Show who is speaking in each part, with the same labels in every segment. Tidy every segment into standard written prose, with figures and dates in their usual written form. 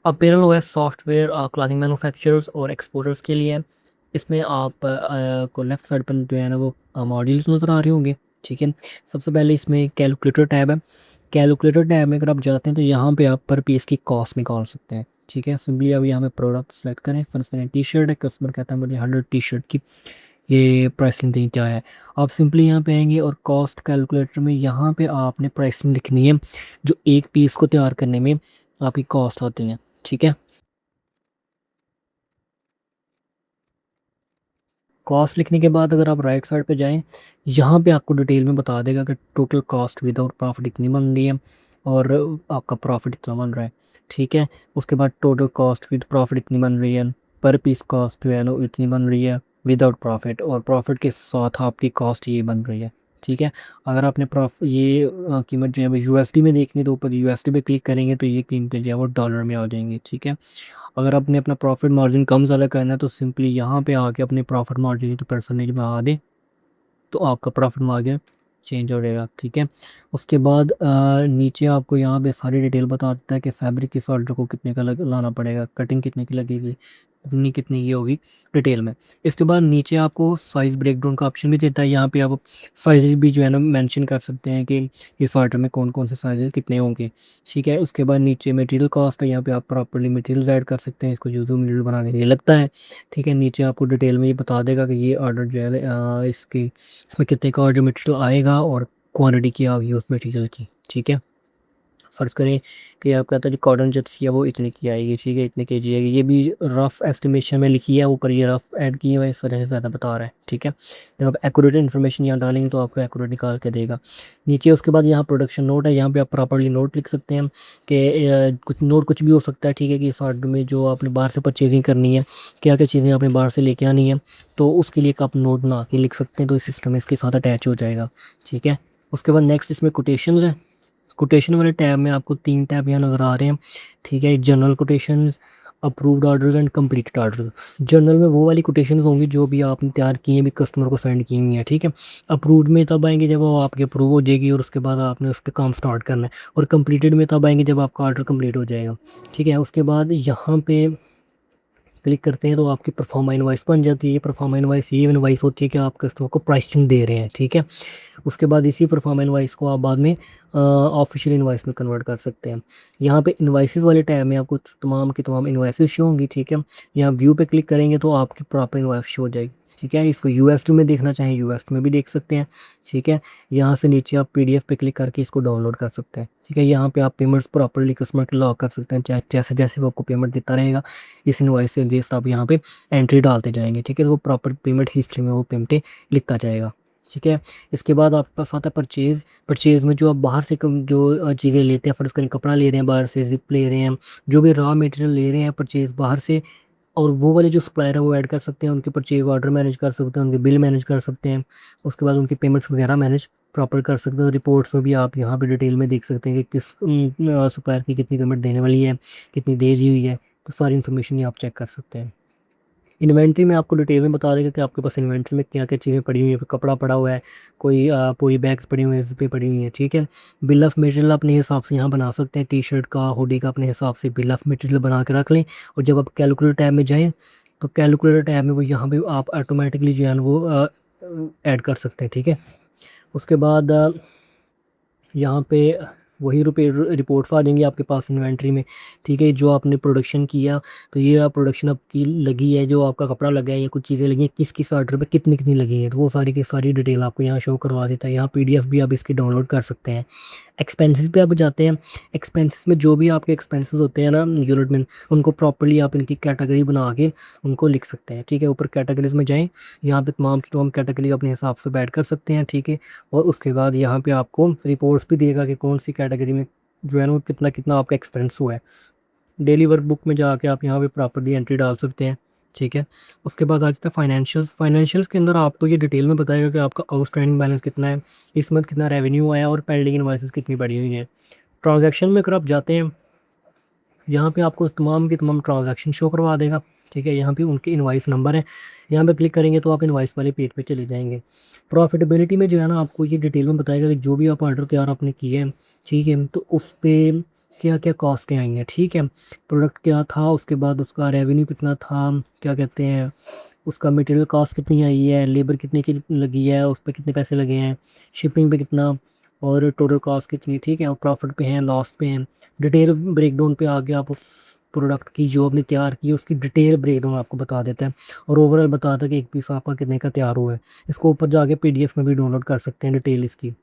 Speaker 1: अपीयरल OS software clothing manufacturers और exporters के लिए है। इसमें आप को लेफ्ट साइड पर जो है ना वो मॉड्यूल्स नज़र आ रहे होंगे। ठीक है, सबसे पहले इसमें कैलकुलेटर टैब है। कैलकुलेटर टैब में अगर आप जाते हैं तो यहाँ पे आप पर पीस की कॉस्ट निकाल सकते हैं। ठीक है, सिंपली अब यहाँ पे प्रोडक्ट सेलेक्ट करें। फर्स्ट करें टी शर्ट है, कस्टमर कहता है मुझे 100 टी शर्ट की ये प्राइसिंग दें क्या है। आप सिंपली यहाँ पे आएंगे और कॉस्ट कैलकुलेटर में यहाँ पे आपने प्राइसिंग लिखनी है जो एक पीस को तैयार करने में आपकी कॉस्ट होती है। ठीक है, कॉस्ट लिखने के बाद अगर आप राइट साइड पे जाएं, यहाँ पे आपको डिटेल में बता देगा कि टोटल कॉस्ट विदाउट प्रॉफिट इतनी बन रही है और आपका प्रॉफिट इतना बन रहा है। ठीक है, उसके बाद टोटल कॉस्ट विद प्रॉफिट इतनी बन रही है, पर पीस कॉस्ट जो है ना इतनी बन रही है विदाउट प्रॉफिट, और प्रॉफिट के साथ आपकी कॉस्ट ये बन रही है। ठीक है, अगर आपने ये कीमत जो है यूएसडी में देखनी है तो ऊपर यूएसडी पे क्लिक करेंगे तो ये कीमतें जो है वो डॉलर में आ जाएंगी। ठीक है, अगर आपने अपना प्रॉफिट मार्जिन कम ज़्यादा करना है तो सिंपली यहाँ पे आके अपने प्रॉफिट मार्जिन की परसेंटेज बढ़ा दें तो आपका प्रॉफिट मार्जिन चेंज हो जाएगा। ठीक है, उसके बाद नीचे आपको यहाँ पे सारी डिटेल बता देता है कि फैब्रिक किस ऑर्डर को कितने का लाना पड़ेगा, कटिंग कितने की लगेगी, कितनी कितनी ये होगी डिटेल में। इसके बाद नीचे आपको साइज़ ब्रेकडाउन का ऑप्शन भी देता है। यहाँ पे आप साइज़ भी जो है ना मेंशन कर सकते हैं कि इस ऑर्डर में कौन कौन से साइज़ कितने होंगे। ठीक है, उसके बाद नीचे मटेरियल कॉस्ट है, यहाँ पे आप प्रॉपर्ली मटेरियल ऐड कर सकते हैं, इसको यूज़र मटेरियल बनाने के लिए लगता है। ठीक है, नीचे आपको डिटेल में ये बता देगा कि ये ऑर्डर जो है इसमें कितने का जो मटेरियल आएगा और क्वांटिटी क्या होगी उस मटेरियल की। ठीक है, फ़र्ज़ करें कि आप कहते हैं जो कॉटन जर्सी है वो इतने की आएगी। ठीक है, इतने केजी आएगी, ये भी रफ़ एस्टिमेशन में लिखी है, ऊपर ये रफ़ ऐड की है, इस वजह से ज़्यादा बता रहा है। ठीक है, जब आप एक्यूरेट इन्फॉर्मेशन यहाँ डालेंगे तो आपको एक्यूरेट निकाल के देगा। नीचे उसके बाद यहाँ प्रोडक्शन नोट है, यहाँ पे आप प्रॉपर्ली नोट लिख सकते हैं कि कुछ नोट कुछ भी हो सकता है। ठीक है, कि इस ऑर्डर में जो आपने बाहर से परचेजिंग करनी है, क्या क्या चीज़ें आपने बाहर से लेके आनी है, तो उसके लिए आप नोट बना के लिख सकते हैं, तो इस सिस्टम में इसके साथ अटैच हो जाएगा। ठीक है, उसके बाद नेक्स्ट इसमें कोटेशन है। कोटेशन वाले टैब में आपको 3 टैब यहाँ नज़र आ रहे हैं। ठीक है, general quotations, approved order and completed order. General में वो वाली कोटेशंस होंगी जो भी आपने तैयार की हैं, भी कस्टमर को सेंड की हुई हैं। ठीक है, अप्रूव्ड में तब आएंगे जब वो आपके अप्रूव हो जाएगी और उसके बाद आपने उस पर काम स्टार्ट करना है, और कंप्लीटेड में तब आएंगे जब आपका ऑर्डर कंप्लीट हो जाएगा। ठीक है, उसके बाद यहाँ पे क्लिक करते हैं तो आपकी परफॉर्मा इनवाइस बन जाती है। ये परफॉर्मा इनवाइस ये इनवाइस होती है कि आप कस्टमर को प्राइसिंग दे रहे हैं। ठीक है, उसके बाद इसी परफॉर्मा इनवाइस को आप बाद में ऑफिशियल इनवाइस में कन्वर्ट कर सकते हैं। यहाँ पे इनवाइसेस वाले टैब में आपको तमाम की तमाम इनवाइसेस शो होंगी। ठीक है, यहाँ व्यू पे क्लिक करेंगे तो आपकी प्रॉपर इनवाइस शो हो जाएगी। ठीक है, इसको यूएसडी में देखना चाहें यूएसडी में भी देख सकते हैं। ठीक है, यहाँ से नीचे आप पीडीएफ पे क्लिक करके इसको डाउनलोड कर सकते हैं। ठीक है, यहाँ पे आप पेमेंट्स प्रॉपर्ली कस्टमर के लॉक कर सकते हैं, जैसे जैसे वो आपको पेमेंट देता रहेगा इस इनवाइस से बेस्ड आप यहाँ पे एंट्री डालते जाएंगे। ठीक है, तो वो प्रॉपर पेमेंट हिस्ट्री में वो पेमेंटें लिखता जाएगा। ठीक है, इसके बाद आपके पास आता है परचेज़। परचेज़ में जो आप बाहर से कम जो चीज़ें लेते हैं, फ़र्ज़ करें कपड़ा ले रहे हैं बाहर से, ज़िप ले रहे हैं, जो भी रॉ मटेरियल ले रहे हैं परचेज़ बाहर से, और वो वाले जो सप्लायर है वो ऐड कर सकते हैं, उनके परचेज ऑर्डर मैनेज कर सकते हैं, उनके बिल मैनेज कर सकते हैं, उसके बाद उनकी पेमेंट्स वगैरह मैनेज प्रॉपर कर सकते हैं। रिपोर्ट्स में भी आप यहाँ पे डिटेल में देख सकते हैं कि किस सप्लायर की कितनी पेमेंट देने वाली है, कितनी दे दी हुई है, तो सारी इन्फॉर्मेशन ये आप चेक कर सकते हैं। इन्वेंट्री में आपको डिटेल में बता देगा कि आपके पास इन्वेंट्री में क्या क्या चीज़ें पड़ी हुई हैं, कपड़ा पड़ा हुआ है, कोई पूरी बैग्स पड़ी हुई हैं, ज़िप्पें पड़ी हुई हैं। ठीक है, बिल ऑफ मटेरियल अपने हिसाब से यहाँ बना सकते हैं, टी शर्ट का हुडी का अपने हिसाब से बिल ऑफ मटेरियल बना के रख लें। और जब आप कैलकुलेटर टैब में जाएँ तो कैलकुलेटर टैब में वो यहाँ पे आप ऑटोमेटिकली जो है ना वो ऐड कर सकते हैं। ठीक है, उसके बाद यहाँ पे वही रुपये रिपोर्ट्स आ जाएंगी आपके पास इन्वेंट्री में। ठीक है, जो आपने प्रोडक्शन किया, तो ये आप प्रोडक्शन आपकी लगी है, जो आपका कपड़ा लगा है या कुछ चीज़ें लगी हैं, किस किस ऑर्डर पे कितनी कितनी लगी है, तो वो सारी की सारी डिटेल आपको यहाँ शो करवा देता है। यहाँ पीडीएफ भी आप इसकी डाउनलोड कर सकते हैं। एक्सपेंसेस पे आप जाते हैं, एक्सपेंसेस में जो भी आपके एक्सपेंसेस होते हैं ना यूनिट में, उनको प्रॉपर्ली आप इनकी कैटेगरी बना के उनको लिख सकते हैं। ठीक है, ऊपर कैटेगरीज में जाएँ, यहाँ पे तमाम की तमाम कैटेगरी अपने हिसाब से ऐड कर सकते हैं। ठीक है, और उसके बाद यहाँ पे आपको रिपोर्ट्स भी देगा कि कौन सी कैटेगरी में जो है ना कितना कितना आपका एक्सपेंस हुआ है। डेली वर्क बुक में जाके आप यहाँ पे प्रॉपर्ली एंट्री डाल सकते हैं। ठीक है, उसके बाद आ जाता है फाइनेंशियल्स। फाइनेंशियल्स के अंदर आपको ये डिटेल में बताएगा कि आपका आउटस्टैंडिंग बैलेंस कितना है, इस मंथ कितना रेवेन्यू आया और पेंडिंग इनवॉइसेस कितनी पड़ी हुई हैं। ट्रांजैक्शन में अगर आप जाते हैं, यहाँ पे आपको तमाम की तमाम ट्रांजैक्शन शो करवा देगा। ठीक है, यहाँ पे उनके इनवाइस नंबर है, यहाँ पे क्लिक करेंगे तो आप इनवाइस वाले पेज पे चले जाएंगे। प्रॉफिटेबिलिटी में जो है ना आपको ये डिटेल में बताएगा कि जो भी आप ऑर्डर तैयार आपने किए हैं, ठीक है, तो उस पर क्या क्या कॉस्टें आई हैं, ठीक है। प्रोडक्ट क्या था, उसके बाद उसका रेवेन्यू कितना था, क्या कहते हैं, उसका मटेरियल कॉस्ट कितनी आई है, लेबर कितने की लगी है, उस पर कितने पैसे लगे हैं, शिपिंग पे कितना, और टोटल कॉस्ट कितनी, ठीक है। और प्रॉफिट पे हैं, लॉस पे हैं, डिटेल ब्रेकडाउन पे आगे आप उस प्रोडक्ट की जो आपने तैयार की उसकी डिटेल ब्रेकडाउन आपको बता देता है, और ओवरऑल बताता है कि एक पीस आपका कितने का तैयार हुआ है। इसको ऊपर जाके पीडीएफ में भी डाउनलोड कर सकते हैं डिटेल इसकी।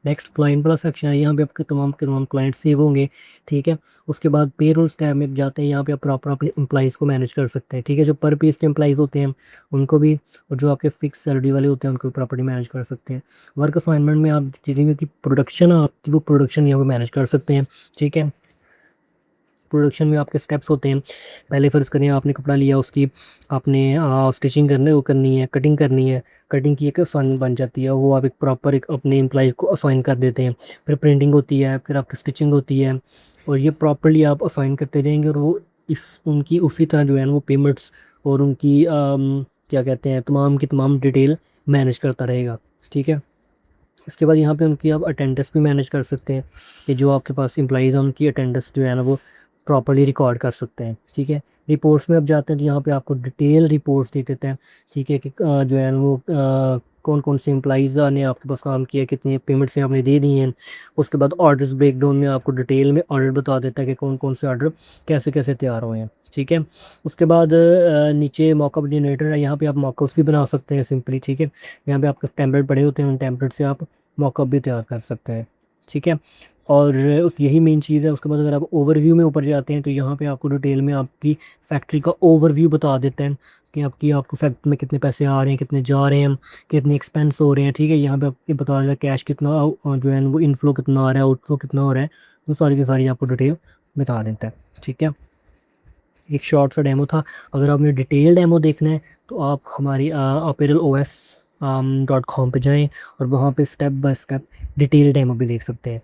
Speaker 1: नेक्स्ट क्लाइंट वाला सेक्शन है, यहाँ पे आपके तमाम के तमाम क्लाइंट सेव होंगे, ठीक है। उसके बाद पे रोल्स टैब में जाते हैं, यहाँ पे आप प्रॉपर अपने एम्प्लॉइज़ को मैनेज कर सकते हैं, ठीक है। जो पर पीस के एम्प्लॉइज़ होते हैं उनको भी, और जो आपके फिक्स सैलरी वाले होते हैं उनको भी प्रॉपर्टी मैनेज कर सकते हैं। वर्क असाइनमेंट में आप जितनी भी प्रोडक्शन है आपकी, वो प्रोडक्शन यहाँ पे मैनेज कर सकते हैं, ठीक है। प्रोडक्शन में आपके स्टेप्स होते हैं, पहले फ़र्ज़ करें आपने कपड़ा लिया, उसकी आपने स्टिचिंग करनी है, कटिंग करनी है, कटिंग की एक असाइनमेंट बन जाती है, वो आप एक प्रॉपर एक अपने एम्प्लॉय को असाइन कर देते हैं। फिर प्रिंटिंग होती है, फिर आपकी स्टिचिंग होती है, और ये प्रॉपरली आप असाइन करते जाएंगे, और वो इस उनकी उसी तरह जो है ना वो पेमेंट्स और उनकी क्या कहते हैं तमाम की तमाम डिटेल मैनेज करता रहेगा, ठीक है। इसके बाद यहाँ पे उनकी आप अटेंडेंस भी मैनेज कर सकते हैं, कि जो आपके पास एम्प्लॉइज़ हैं उनकी अटेंडेंस जो है ना वो प्रॉपर्ली रिकॉर्ड कर सकते हैं, ठीक है। रिपोर्ट्स में अब जाते हैं तो यहाँ पे आपको डिटेल रिपोर्ट्स दे देते हैं, ठीक है, कि जो है ना वो कौन कौन से एम्प्लॉइज़ ने आपके पास काम किया, कितनी पेमेंट्स हैं आपने दे दी हैं। उसके बाद ऑर्डर्स ब्रेकडाउन में आपको डिटेल में ऑर्डर बता देता है कि कौन कौन से ऑर्डर कैसे कैसे तैयार हुए हैं, ठीक है। उसके बाद नीचे मॉकअप जनरेटर है, यहाँ पे आप मॉकअप्स भी बना सकते हैं सिंपली, ठीक है। यहाँ पे आपके टेम्पलेट पड़े होते हैं, उन टेम्पलेट से आप मॉकअप भी तैयार कर सकते हैं, ठीक है। और उस यही मेन चीज़ है। उसके बाद अगर आप ओवरव्यू में ऊपर जाते हैं तो यहाँ पे आपको डिटेल में आपकी फैक्ट्री का ओवरव्यू बता देते हैं, कि आपको फैक्ट्री में कितने पैसे आ रहे हैं, कितने जा रहे हैं, कितने एक्सपेंस हो रहे हैं, ठीक है। यहाँ पे आपको बता देगा कैश कितना जो है वो इनफ्लो कितना आ रहा है, आउटफ्लो कितना हो रहा है, वो सारी की सारी आपको डिटेल बता देता है, ठीक है। एक शॉर्ट सा डेमो था। अगर आपने डिटेल डेमो देखना है तो आप हमारी apparel.os.com पे जाएं, और वहाँ पे step by step detail demo भी देख सकते हैं।